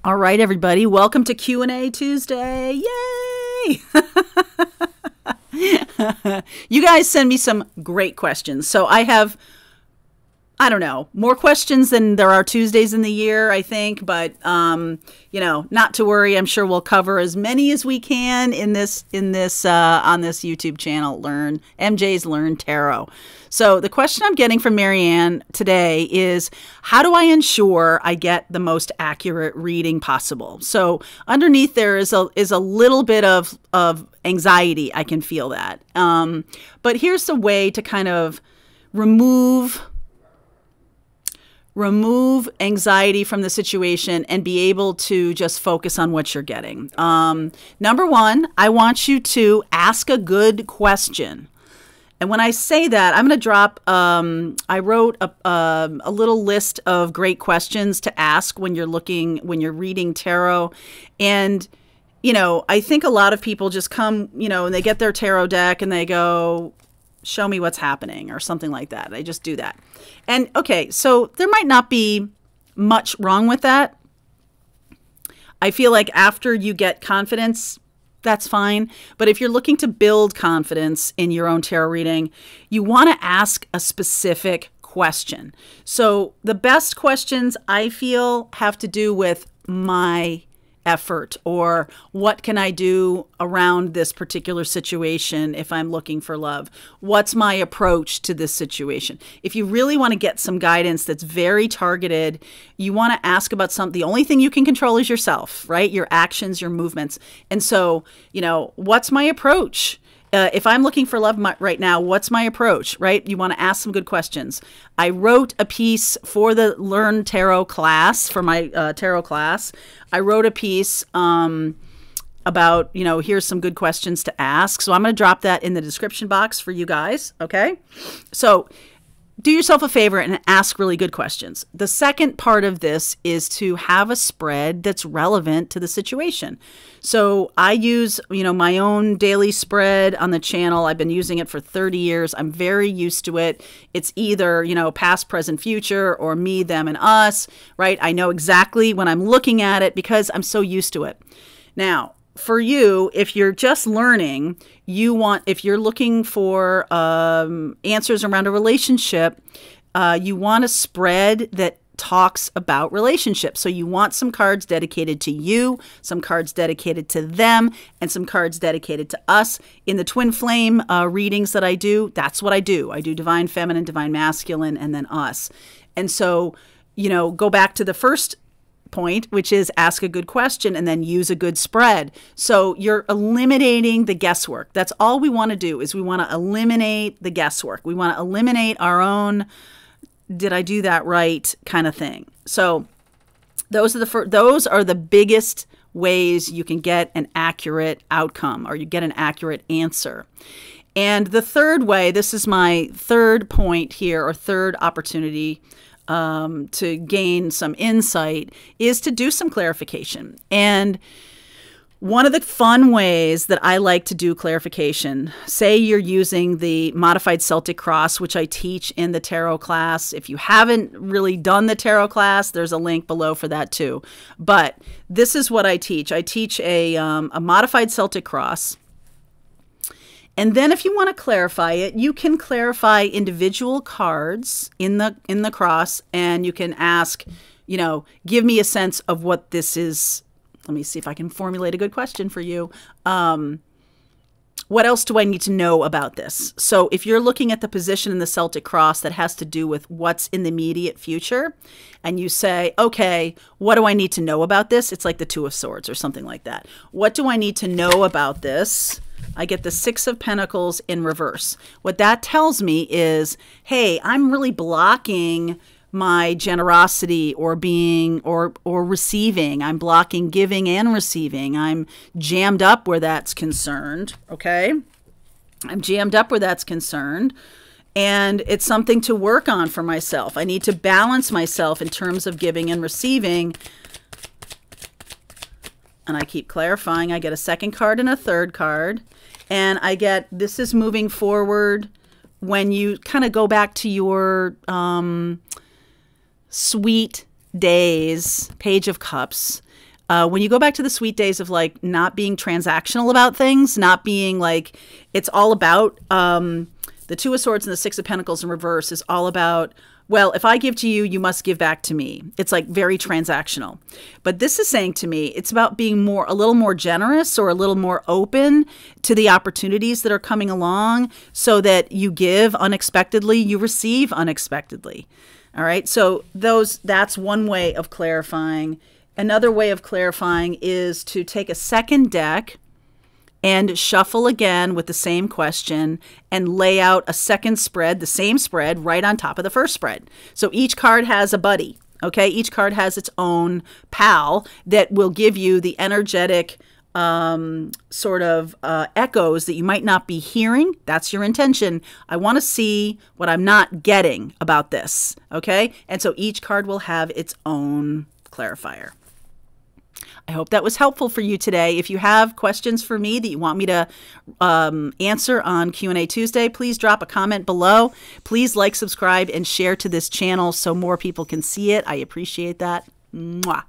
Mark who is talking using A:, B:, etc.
A: All right, everybody, welcome to Q&A Tuesday. Yay! You guys send me some great questions. So I have, I don't know, more questions than there are Tuesdays in the year, I think. But, you know, not to worry. I'm sure we'll cover as many as we can on this YouTube channel, MJ's Learn Tarot. So the question I'm getting from Marianne today is, how do I ensure I get the most accurate reading possible? So underneath there is a little bit of anxiety. I can feel that. But here's the way to kind of remove anxiety from the situation and be able to just focus on what you're getting. Number one, I want you to ask a good question. And when I say that, I'm going to drop, I wrote a little list of great questions to ask when you're reading tarot. And, you know, I think a lot of people just come, you know, and they get their tarot deck and they go, show me what's happening or something like that. They just do that. And okay, so there might not be much wrong with that. I feel like after you get confidence, that's fine. But if you're looking to build confidence in your own tarot reading, you want to ask a specific question. So the best questions I feel have to do with my effort, or what can I do around this particular situation if I'm looking for love? What's my approach to this situation? If you really want to get some guidance that's very targeted, you want to ask about something. The only thing you can control is yourself, right? Your actions, your movements. And so, you know, what's my approach? If I'm looking for love right now, what's my approach, right? You want to ask some good questions. I wrote a piece for the Learn Tarot class, for my tarot class. I wrote a piece about, you know, here's some good questions to ask. So I'm going to drop that in the description box for you guys, okay? So do yourself a favor and ask really good questions. The second part of this is to have a spread that's relevant to the situation. So I use, you know, my own daily spread on the channel. I've been using it for 30 years. I'm very used to it. It's either, you know, past, present, future, or me, them, and us, right? I know exactly when I'm looking at it because I'm so used to it. Now, for you, if you're just learning, if you're looking for answers around a relationship, you want a spread that talks about relationships. So you want some cards dedicated to you, some cards dedicated to them, and some cards dedicated to us. In the twin flame readings that I do, that's what I do. I do divine feminine, divine masculine, and then us. And so, you know, go back to the first point, which is ask a good question and then use a good spread. So you're eliminating the guesswork. That's all we want to do, is we want to eliminate the guesswork. We want to eliminate our own, did I do that right kind of thing. So those are the biggest ways you can get an accurate outcome, or you get an accurate answer. And the third way, this is my third point here, or third opportunity to gain some insight, is to do some clarification. And one of the fun ways that I like to do clarification, say you're using the modified Celtic cross, which I teach in the tarot class. If you haven't really done the tarot class, there's a link below for that too. But this is what I teach. I teach a modified Celtic cross. And then if you want to clarify it, you can clarify individual cards in the cross, and you can ask, you know, give me a sense of what this is. Let me see if I can formulate a good question for you. What else do I need to know about this? So if you're looking at the position in the Celtic cross that has to do with what's in the immediate future, and you say, okay, what do I need to know about this? It's like the Two of Swords or something like that. What do I need to know about this? I get the Six of Pentacles in reverse. What that tells me is, hey, I'm really blocking my generosity or being or receiving. I'm blocking giving and receiving. I'm jammed up where that's concerned. Okay. I'm jammed up where that's concerned. And it's something to work on for myself. I need to balance myself in terms of giving and receiving. And I keep clarifying. I get a second card and a third card. And I get, this is moving forward when you kind of go back to your sweet days, Page of Cups. When you go back to the sweet days of like not being transactional about things, not being like, it's all about the Two of Swords and the Six of Pentacles in reverse is all about, well, if I give to you, you must give back to me. It's like very transactional. But this is saying to me, it's about being a little more generous or a little more open to the opportunities that are coming along so that you give unexpectedly, you receive unexpectedly. All right. So that's one way of clarifying. Another way of clarifying is to take a second deck and shuffle again with the same question and lay out a second spread, the same spread, right on top of the first spread. So each card has a buddy, okay? Each card has its own pal that will give you the energetic sort of echoes that you might not be hearing. That's your intention. I want to see what I'm not getting about this, okay? And so each card will have its own clarifier. I hope that was helpful for you today. If you have questions for me that you want me to answer on Q&A Tuesday, please drop a comment below. Please like, subscribe, and share to this channel so more people can see it. I appreciate that. Mwah.